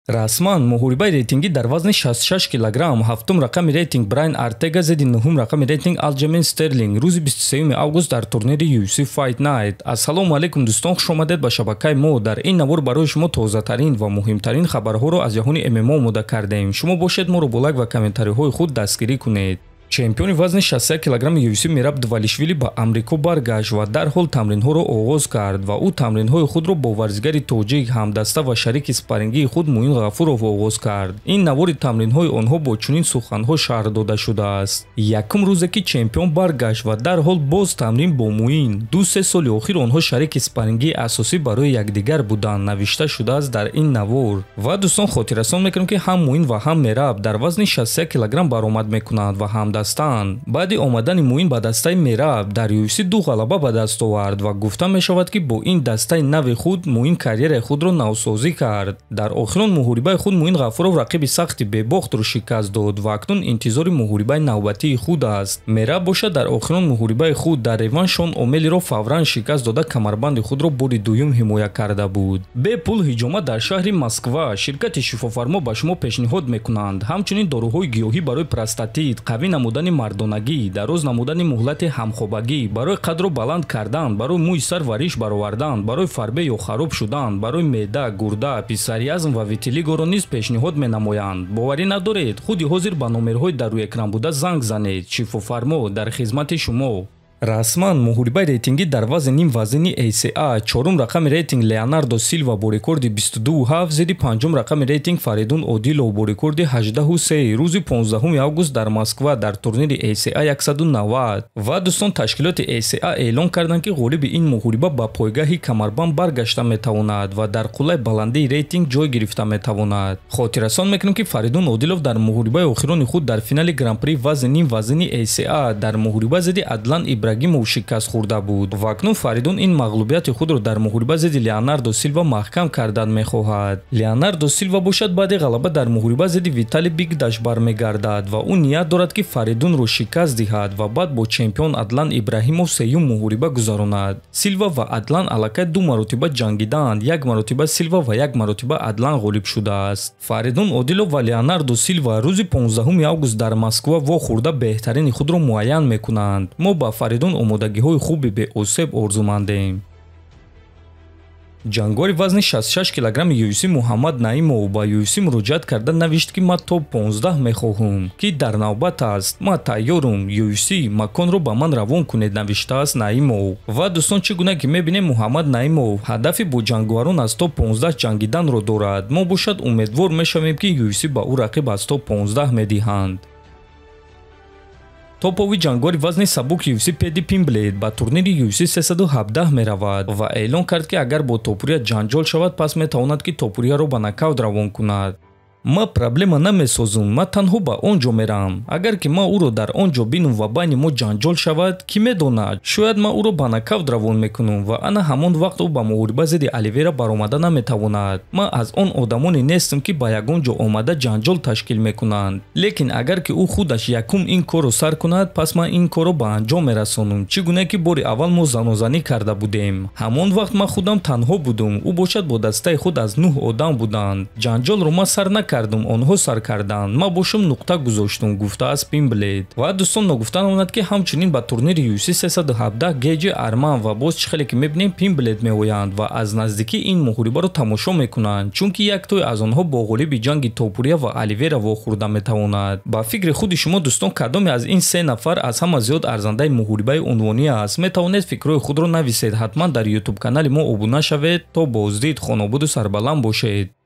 расман муҳорибаи рейтингӣ дар вазни 66 килограмм ҳафтум рақами рейтинг Брайан Ортега зидди нуҳум рақами рейтинг Алҷамин Стерлинг рӯзи 23 август дар турнири UFC Fight Night. Ассалому алайкум дӯстон, хушомадед ба шабакаи мо. Дар ин навор барои шумо тозатарин ва муҳимтарин хабарҳоро аз ҷаҳони ММО омода кардем. Шумо бошед моро бо лайк ва комментариҳои худ дастгирӣ кунед. чемпиони вазни 61 килограмми UFC Мераб Двалишвили ба Амрико баргашт ва дарҳол тамринҳоро оғоз кард ва ӯ тамринҳои худро бо варзигари тоҷик ҳамдаста ва шарики спарингии худ Муин Ғафуров оғоз кард. Ин навори тамринҳои онҳо бо чунин суханҳо шарҳ дода шудааст: якум рӯзе ки чемпион баргашт ва дарҳол боз тамрин бо Муин. 2-3 соли охир онҳо шарики спарингии асосӣ барои якдигар буданд, навишта шудааст дар ин навор. Ва дӯстон, хотиррасон мекунем ки ҳам Муин ва ҳам Мераб дар вазни 61 килограмм баромад мекунанд ва ҳамдастанд. Баъди омадани Муин ба дастаи Мераб дар UFC ду ғалаба ба даст овард ва гуфта мешавад ки бо ин дастаи нави худ Муин карьераи худро навсозӣ кард. Дар охирон муҳорибаи худ Муин Ғафуров рақиби сахти бебохтро шикаст дод ва акнун интизори муҳорибаи навбатии худ аст. Мераб бошад дар охирон муҳорибаи худ дар реванш Шон Омелиро фавран шикаст дода камарбанди худро бори дуюм ҳимоя карда буд. Бе пул ҳиҷомат дар шаҳри Москва ширкати шифофармо ба шумо пешниҳод мекунанд ҳамчунин доруҳои гиёҳӣ барои простатит, қавӣ намудани мардонагӣ, дароз намудани муҳлати ҳамхобагӣ, барои қадро баланд кардан, барои мӯи сар ва риш баровардан, барои фарбе ё хароб шудан, барои меъда, гурда, писариазм ва витилигоро низ пешниҳод менамоянд. Боварӣ надоред, худи ҳозир ба номерҳои дар рӯи экран буда занг занед. Шифофармо дар хизмати шумо. Расман муҳорибаи рейтингӣ дар вазни ним вазнини ACA чорум рақами рейтинг Леонардо Силва бо рекорди 22.7 зидди панҷум рақами рейтинг Фаридун Одилов бо рекорди 18.3 рӯзи 15 август дар Москва дар турнири ACA 190. Ва дӯстон, ташкилоти ACA эълон карданд ки ғолиби ин муҳориба ба пойгаҳи камарбанд баргашта метавонад ва дар қуллаи баландии рейтинг ҷой гирифта метавонад. Хотиррасон мекунем ки Фаридун Одилов дар муҳорибаи охирони худ дар финали гран-при вазни ним вазнини ACA дар муҳориба зидди Адлан Ибрагимов шикаст хӯрда буд ва акнун Фаридун ин мағлубияти худро дар муҳориба зидди Леонардо Силва маҳкам кардан мехоҳад. Леонардо Силва бошад баъди ғалаба дар муҳориба зидди Виталий Бигдаш бармегардад ва ӯ ният дорад ки Фаридунро шикаст диҳад ва баъд бо чемпион Адлан Ибрагимов сеюм муҳориба гузаронад. Силва ва Адлан аллакай ду маротиба ҷангиданд, як маротиба Силва ва як маротиба Адлан ғолиб шудааст. Фаридун Одилов ва Леонардо Силва рӯзи 15 август дар Москва вохӯрда беҳтарини худро муайян мекунанд. Мо ба Фаридун омодагиҳои хуби беосеб орзумандем. ҷангори вазни 66 килограмми UFC Муҳаммад Наимов ба UFC муроҷиат карда навишт ки ма топ 15 мехоҳам, ки дар навбат аст, ма тайёрум, UFC маконро ба ман равон кунед, навиштааст Наимов. Ва дӯстон, чӣ гуна ки мебинем Муҳаммад Наимов ҳадафи бо ҷанговарон аз топ 15 ҷангиданро дорад, мо бошад умедвор мешавем ки UFC ба ӯ рақиб аз топ 15 медиҳанд. Топови ҷангори вазни сабук UFC Педи Пимблейд ба турнири UFC 317 меравад ва эълон кард ки агар бо топурия ҷанҷол шавад, пас метавонад ки топуриаро ба нокаут равон кунад. ма проблема намесозум, ма танҳо ба он ҷо мерам. Агар ки ма ӯро дар он ҷо бинум ва байни мо ҷанҷол шавад, ки медонад, шояд ма ӯро ба нокаут равон мекунам ва ана ҳамон вақт ӯ ба муҳориба зидди Оливера баромада наметавонад. Ма аз он одамоне нестам ки ба ягон ҷо омада ҷанҷол ташкил мекунанд. Лекин агар ки ӯ худаш якум ин корро сар кунад, пас ман ин корро ба анҷом мерасонам. Чӣ гуна ки бори аввал мо занозанӣ карда будем. Ҳамон вақт ма худам танҳо будам. Ӯ бошад бо дастаи худ аз 9 одам буданд. Ҷанҷолро ма сар кардам, онҳо сар карданд, ма бошам нуқта гузоштам, гуфтааст Пимблейд. Ва дӯстон, ногуфта намонад ки ҳамчунин ба турнири UFC 317 Геҷи Арман ва боз чӣ хеле ки мебинем Пимблейд меоянд ва аз наздикӣ ин муҳорибаро тамошо мекунанд, чунки яктой аз онҳо бо ғолиби ҷанги Топурия ва Оливера вохӯрда метавонад. Ба фикри худи шумо дӯстон, кадоме аз ин се нафар аз ҳама зиёд арзандаи муҳорибаи унвонӣ аст? Метавонед фикрҳои худро нависед. Ҳатман дар YouTube канали мо обуна шавед. То боздид, хонобуду сарбаланд бошед.